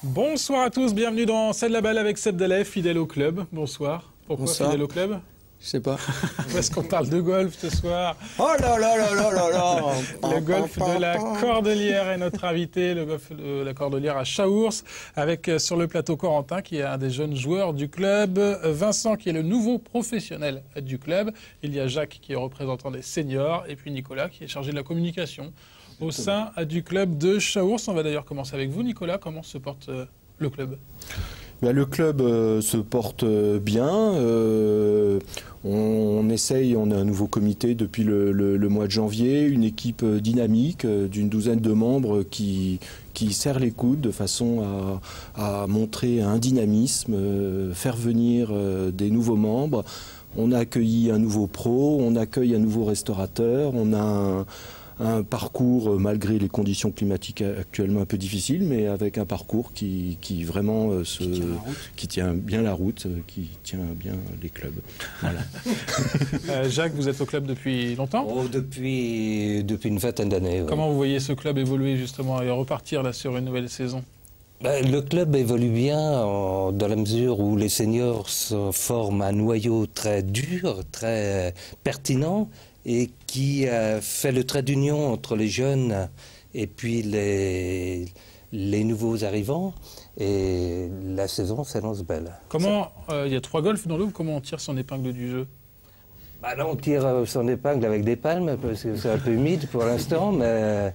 Bonsoir à tous, bienvenue dans C'est de la balle avec Seb Delay, fidèle au club. Bonsoir. Pourquoi Bonsoir. fidèle au club? Je sais pas. Parce qu'on parle de golf ce soir. Oh là là là là là là. Le golf de la Cordelière est notre invité, le golf de la Cordelière à Chaours, avec sur le plateau Corentin qui est un des jeunes joueurs du club, Vincent qui est le nouveau professionnel du club, il y a Jacques qui est représentant des seniors et puis Nicolas qui est chargé de la communication au sein du club de Chaours. On va d'ailleurs commencer avec vous Nicolas, comment se porte le club? Le club se porte bien. On essaye, on a un nouveau comité depuis le mois de janvier, une équipe dynamique d'une douzaine de membres qui serrent les coudes de façon à montrer un dynamisme, faire venir des nouveaux membres. On a accueilli un nouveau pro, on accueille un nouveau restaurateur, on a un parcours, malgré les conditions climatiques actuellement un peu difficiles, mais avec un parcours qui vraiment qui tient bien la route, qui tient bien les clubs. Voilà. Jacques, vous êtes au club depuis longtemps? Depuis une vingtaine d'années. Ouais. Comment vous voyez ce club évoluer justement et repartir là sur une nouvelle saison? Le club évolue bien dans la mesure où les seniors forment un noyau très dur, très pertinent, et qui fait le trait d'union entre les jeunes et puis les nouveaux arrivants. Et la saison s'annonce belle. Comment, il y a 3 golfs dans l'eau, comment on tire son épingle du jeu? Là, on tire son épingle avec des palmes, parce que c'est un peu humide pour l'instant, mais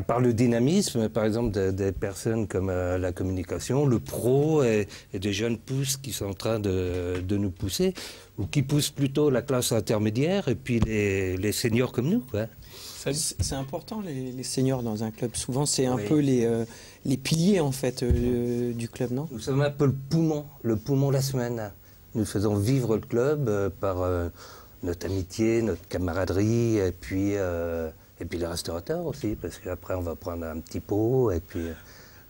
par le dynamisme, par exemple, des personnes comme la communication, le pro et des jeunes pousses qui sont en train de nous pousser, ou qui poussent plutôt la classe intermédiaire, et puis les seniors comme nous, quoi. C'est important les seniors dans un club. Souvent, c'est un peu les piliers en fait du club, non? Nous sommes un peu le poumon la semaine. Nous faisons vivre le club par notre amitié, notre camaraderie, et puis les restaurateurs aussi, parce qu'après on va prendre un petit pot, et puis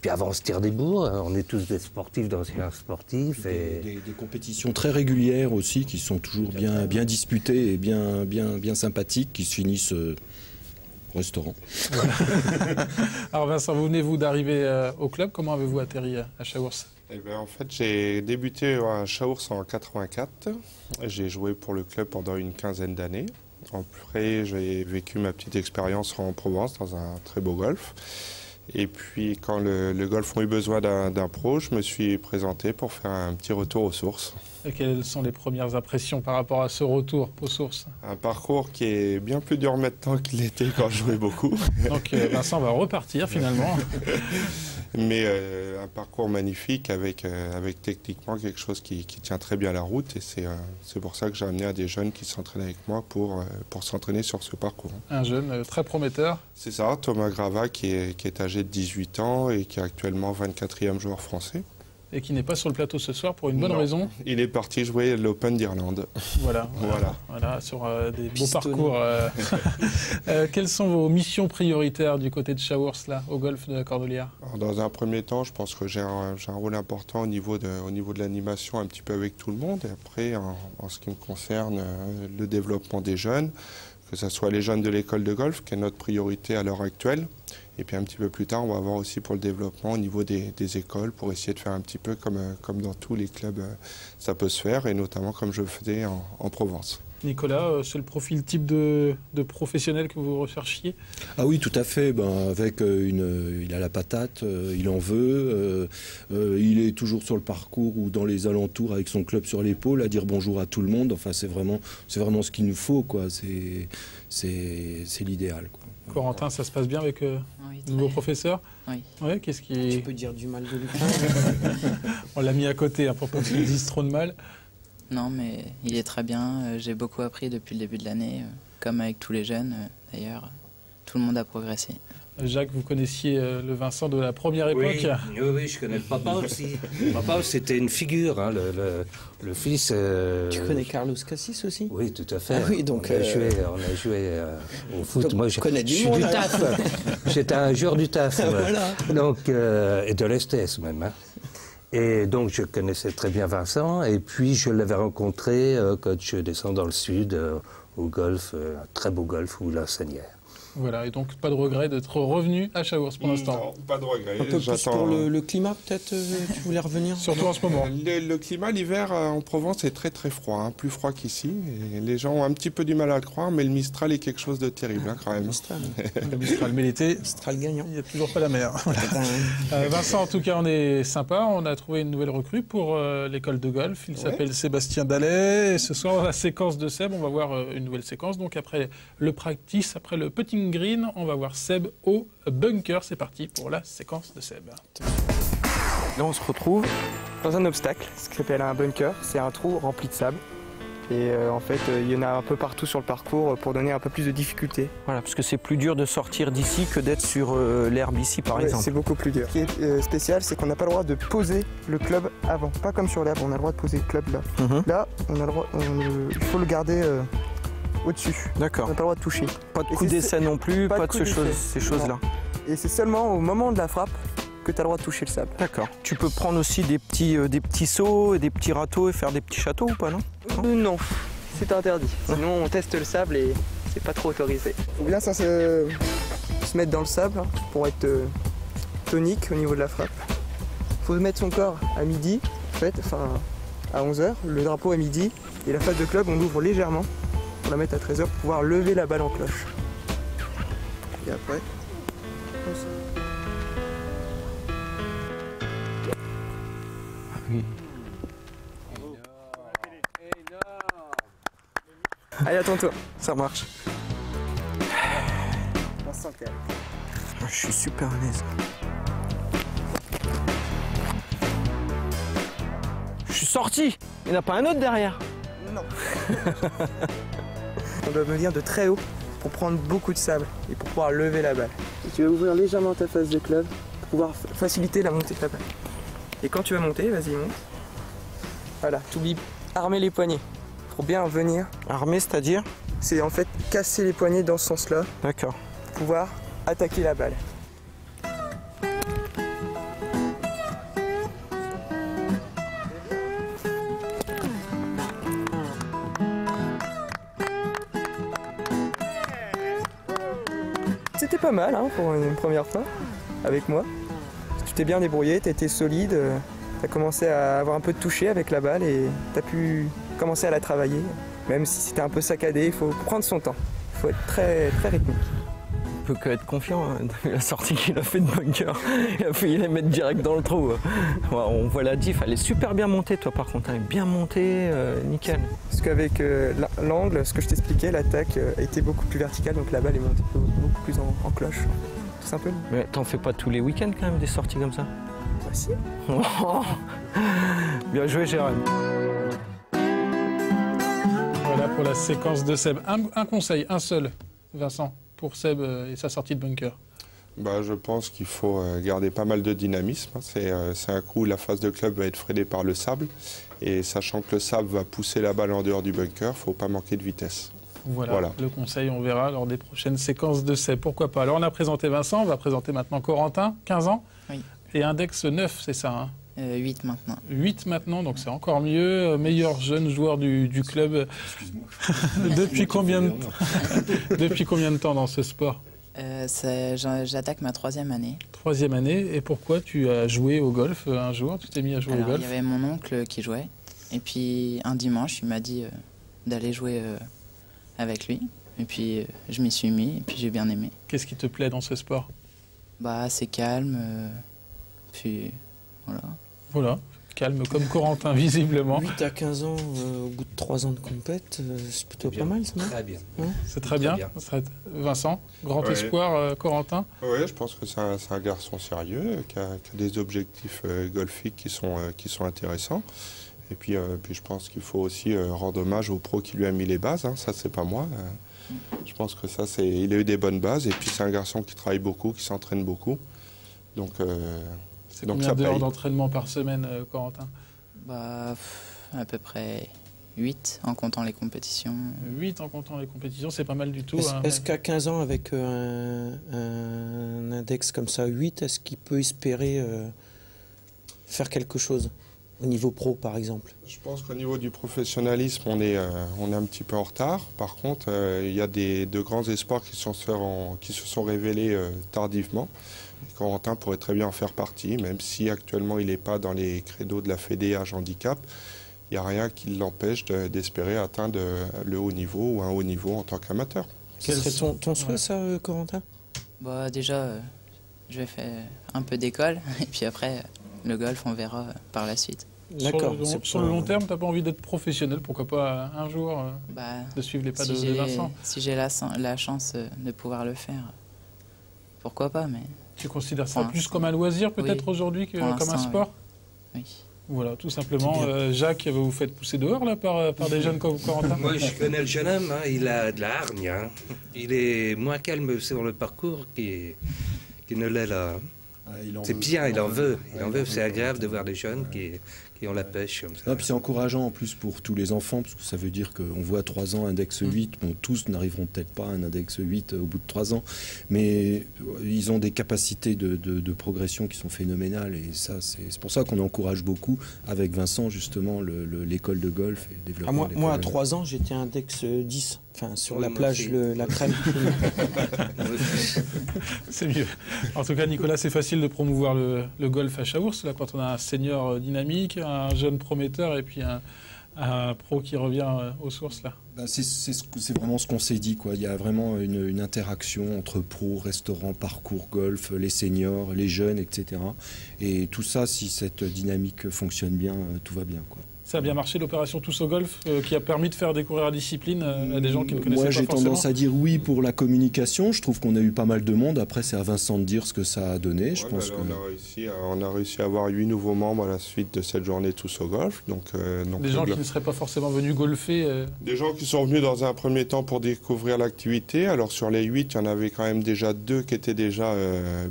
avant on se tire des bourres. On est tous des sportifs, d'anciens sportifs. Des compétitions très régulières aussi, qui sont toujours bien disputées et bien sympathiques, qui se finissent au restaurant. Voilà. Alors Vincent, vous venez d'arriver au club, comment avez-vous atterri à Chaours? En fait, j'ai débuté à Chaours en 84. J'ai joué pour le club pendant une quinzaine d'années. Après, j'ai vécu ma petite expérience en Provence dans un très beau golf. Et puis, quand le golf a eu besoin d'un pro, je me suis présenté pour faire un petit retour aux sources. Et quelles sont les premières impressions par rapport à ce retour aux sources? Un parcours qui est bien plus dur maintenant qu'il l'était quand je jouais beaucoup. Donc Vincent va repartir finalement. Mais un parcours magnifique avec techniquement quelque chose qui tient très bien la route. Et c'est pour ça que j'ai amené à des jeunes qui s'entraînent avec moi pour s'entraîner sur ce parcours. Un jeune très prometteur. C'est ça, Thomas Grava qui est âgé de 18 ans et qui est actuellement 24e joueur français. Et qui n'est pas sur le plateau ce soir pour une bonne raison. Il est parti jouer l'Open d'Irlande. Voilà, sur des beaux parcours. Quelles sont vos missions prioritaires du côté de Chaours, là, au golf de la Cordelière? Alors, dans un premier temps, je pense que j'ai un rôle important au niveau de l'animation, un petit peu avec tout le monde. Et après, en ce qui me concerne, le développement des jeunes, que ce soit les jeunes de l'école de golf, qui est notre priorité à l'heure actuelle. Et puis un petit peu plus tard, on va voir aussi pour le développement au niveau des écoles, pour essayer de faire un petit peu comme dans tous les clubs, ça peut se faire, et notamment comme je le faisais en Provence. Nicolas, c'est le profil type de professionnel que vous recherchiez? Ah oui, tout à fait. Il a la patate, il en veut. Il est toujours sur le parcours ou dans les alentours avec son club sur l'épaule à dire bonjour à tout le monde. Enfin, c'est vraiment ce qu'il nous faut, quoi. C'est l'idéal, quoi. Corentin, ça se passe bien avec le nouveau professeur? Oui. Ouais, qu'est-ce qui... Tu peux dire du mal de lui. On l'a mis à côté pour pas qu'il dise trop de mal. Non, mais il est très bien. J'ai beaucoup appris depuis le début de l'année, comme avec tous les jeunes. D'ailleurs, tout le monde a progressé. Jacques, vous connaissiez le Vincent de la première époque? Oui, je connais le papa aussi. Papa, c'était une figure, hein, le fils. Tu connais Carlos Cassis aussi? Oui, tout à fait. Ah oui, donc on a joué au foot. Donc, moi, je connais du suis monde, du hein. taf. J'étais un joueur du taf. Voilà. Donc, et de l'STS même. Hein. Et donc, je connaissais très bien Vincent. Et puis, je l'avais rencontré quand je descends dans le sud, au golf, un très beau golf où il enseignait. Voilà, et donc pas de regret d'être revenu à Chaourz pour l'instant. Non, pas de regret. Un peu plus pour le climat, peut-être, tu voulais revenir? Surtout en ce moment. Le climat, l'hiver en Provence est très très froid, hein, plus froid qu'ici. Et les gens ont un petit peu du mal à le croire, mais le Mistral est quelque chose de terrible hein, quand même. Le Mistral, mais l'été, Mistral gagnant. il n'y a toujours pas la mer. Voilà. Vincent, en tout cas, on est sympa. On a trouvé une nouvelle recrue pour l'école de golf. Il s'appelle Sébastien Dallet. Et ce soir, la séquence de Seb, on va voir une nouvelle séquence. Donc après le practice, après le putting green, on va voir Seb au bunker. C'est parti pour la séquence de Seb. Là, on se retrouve dans un obstacle, ce qui s'appelle un bunker. C'est un trou rempli de sable. Et en fait, il y en a un peu partout sur le parcours pour donner un peu plus de difficulté. Voilà, parce que c'est plus dur de sortir d'ici que d'être sur l'herbe ici, par exemple. C'est beaucoup plus dur. Ce qui est spécial, c'est qu'on n'a pas le droit de poser le club avant. Pas comme sur l'herbe, on a le droit de poser le club là. Là, on a le droit, il faut le garder au-dessus. D'accord. On n'a pas le droit de toucher. Pas de coup d'essai non plus, pas de ces choses-là. Et c'est seulement au moment de la frappe que tu as le droit de toucher le sable. D'accord. Tu peux prendre aussi des petits seaux et des petits râteaux et faire des petits châteaux ou pas, non? Non, c'est interdit. Sinon, on teste le sable et c'est pas trop autorisé. Il faut bien se mettre dans le sable hein, pour être tonique au niveau de la frappe. Il faut mettre son corps à midi, en fait, enfin à 11h, le drapeau à midi, et la face de club, on l'ouvre légèrement pour la mettre à 13h pour pouvoir lever la balle en cloche. Et après, allez, attends-toi, ça marche. Je suis super à l'aise. Je suis sorti. Il n'y en a pas un autre derrière. Non. On doit venir de très haut pour prendre beaucoup de sable et pour pouvoir lever la balle. Et tu vas ouvrir légèrement ta face de club pour pouvoir faciliter la montée de la balle. Et quand tu vas monter, vas-y, monte. Voilà, t'oublies, armer les poignets pour bien venir. Armé, c'est-à-dire? C'est en fait casser les poignets dans ce sens-là. D'accord. Pour pouvoir attaquer la balle. C'était pas mal hein, pour une première fois avec moi. Tu t'es bien débrouillé, tu été solide, tu as commencé à avoir un peu de toucher avec la balle et tu as pu commencer à la travailler. Même si c'était un peu saccadé, il faut prendre son temps. Il faut être très, très rythmique. On peut que être confiant, hein, la sortie qu'il a fait de bunker. Il a failli les mettre direct dans le trou. On voit la diff, elle est super bien montée toi par contre, elle est bien montée, nickel. Parce qu'avec l'angle, ce que je t'expliquais, l'attaque a été beaucoup plus verticale, donc la balle est montée beaucoup plus en cloche. Tout simplement. Mais t'en fais pas tous les week-ends quand même des sorties comme ça? Bah si. Bien joué Jérôme. Voilà pour la séquence de Seb. Un conseil, un seul, Vincent, pour Seb et sa sortie de bunker. Bah, je pense qu'il faut garder pas mal de dynamisme. C'est un coup où la phase de club va être freinée par le sable. Et sachant que le sable va pousser la balle en dehors du bunker, il ne faut pas manquer de vitesse. Voilà, le conseil, on verra lors des prochaines séquences de Seb. Pourquoi pas? Alors, on a présenté Vincent, on va présenter maintenant Corentin, 15 ans. Oui. Et index 9, c'est ça, hein? 8 maintenant. 8 maintenant, donc c'est encore mieux. Meilleur jeune joueur du club. Depuis combien de temps dans ce sport? J'attaque ma 3e année. 3e année. Et pourquoi tu as joué au golf un jour? Tu t'es mis à jouer au golf? Il y avait mon oncle qui jouait. Et puis un dimanche, il m'a dit d'aller jouer avec lui. Et puis je m'y suis mis et puis j'ai bien aimé. Qu'est-ce qui te plaît dans ce sport? Bah, c'est calme. Puis voilà. Voilà, calme comme Corentin, visiblement. 8 à 15 ans, au bout de 3 ans de compète, c'est plutôt pas mal, ça, non? Très bien. C'est très bien. Vincent, grand espoir, Corentin? Oui, je pense que c'est un garçon sérieux, qui a des objectifs golfiques qui sont intéressants. Et puis je pense qu'il faut aussi rendre hommage au pro qui lui a mis les bases. Hein. Ça, c'est pas moi. Je pense que ça, il a eu des bonnes bases. Et puis, c'est un garçon qui travaille beaucoup, qui s'entraîne beaucoup. Donc combien d'heures d'entraînement par semaine, Corentin? Bah, à peu près 8 en comptant les compétitions. 8 en comptant les compétitions, c'est pas mal du tout. Est-ce qu'à 15 ans, avec un index comme ça, 8, est-ce qu'il peut espérer faire quelque chose au niveau pro, par exemple? Je pense qu'au niveau du professionnalisme, on est un petit peu en retard. Par contre, il y a de grands espoirs qui se sont révélés tardivement. Et Corentin pourrait très bien en faire partie, même si actuellement il n'est pas dans les créneaux de la Fédé âge handicap. Il n'y a rien qui l'empêche d'espérer atteindre le haut niveau ou un haut niveau en tant qu'amateur. Quel serait ton souhait, ça, Corentin? Bah, déjà, je vais faire un peu d'école, et puis après, le golf, on verra par la suite. D'accord. Sur le long terme, tu n'as pas envie d'être professionnel? Pourquoi pas un jour de suivre les pas de Vincent? Si j'ai la chance de pouvoir le faire, pourquoi pas, mais... Tu considères ça plus comme un loisir peut-être aujourd'hui que comme un sport? Oui. Voilà, tout simplement. Jacques, vous vous faites pousser dehors là par des jeunes comme Corentin? Moi, je connais le jeune homme, hein, il a de la hargne. Hein. Il est moins calme sur le parcours qu'il ne l'est là. C'est bien, il en veut. C'est agréable de voir des jeunes qui ont la pêche comme ça. Non, puis c'est encourageant en plus pour tous les enfants, parce que ça veut dire qu'on voit 3 ans, index 8. Bon, tous n'arriveront peut-être pas à un index 8 au bout de 3 ans, mais ils ont des capacités de progression qui sont phénoménales. Et ça, c'est pour ça qu'on encourage beaucoup avec Vincent, justement, l'école de golf et le développement. Moi, à 3 ans, j'étais index 10. Enfin, sur la plage, la crème. C'est mieux. En tout cas, Nicolas, c'est facile de promouvoir le golf à Chaours, là, quand on a un senior dynamique, un jeune prometteur et puis un pro qui revient aux sources, là. C'est vraiment ce qu'on s'est dit, quoi. Il y a vraiment une interaction entre pros, restaurants, parcours, golf, les seniors, les jeunes, etc. Et tout ça, si cette dynamique fonctionne bien, tout va bien, quoi. Ça a bien marché l'opération Tous au Golf qui a permis de faire découvrir la discipline à des gens qui ne connaissaient pas forcément? Moi j'ai tendance à dire oui pour la communication. Je trouve qu'on a eu pas mal de monde. Après c'est à Vincent de dire ce que ça a donné. Je pense on a réussi à avoir 8 nouveaux membres à la suite de cette journée Tous au Golf. Donc, des gens qui ne seraient pas forcément venus golfer Des gens qui sont venus dans un premier temps pour découvrir l'activité. Alors sur les 8, il y en avait quand même déjà 2 qui étaient déjà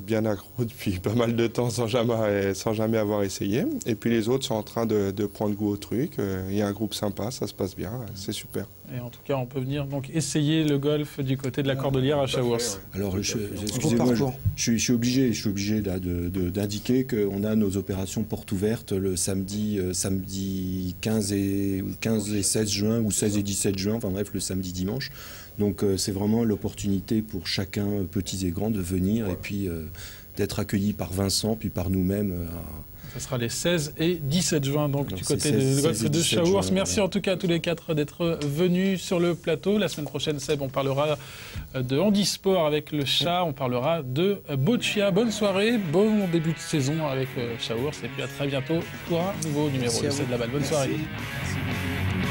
bien accros depuis pas mal de temps sans jamais avoir essayé. Et puis les autres sont en train de prendre goût au truc. Il y a un groupe sympa, ça se passe bien, c'est super. Et en tout cas, on peut venir donc essayer le golf du côté de la Cordelière à Chaours. Alors, excusez-moi, je suis obligé d'indiquer qu'on a nos opérations portes ouvertes le samedi 15 et 16 juin ou 16 et 17 juin, enfin bref, le samedi dimanche. Donc c'est vraiment l'opportunité pour chacun, petits et grands, de venir et puis d'être accueillis par Vincent, puis par nous-mêmes. Ce sera les 16 et 17 juin, donc du côté du golf de Chaours. Merci en tout cas à tous les 4 d'être venus sur le plateau. La semaine prochaine, Seb, on parlera de handisport avec le chat, on parlera de boccia. Bonne soirée, bon début de saison avec Chaours, et puis à très bientôt pour un nouveau numéro de C'est de la balle. Bonne soirée. Merci.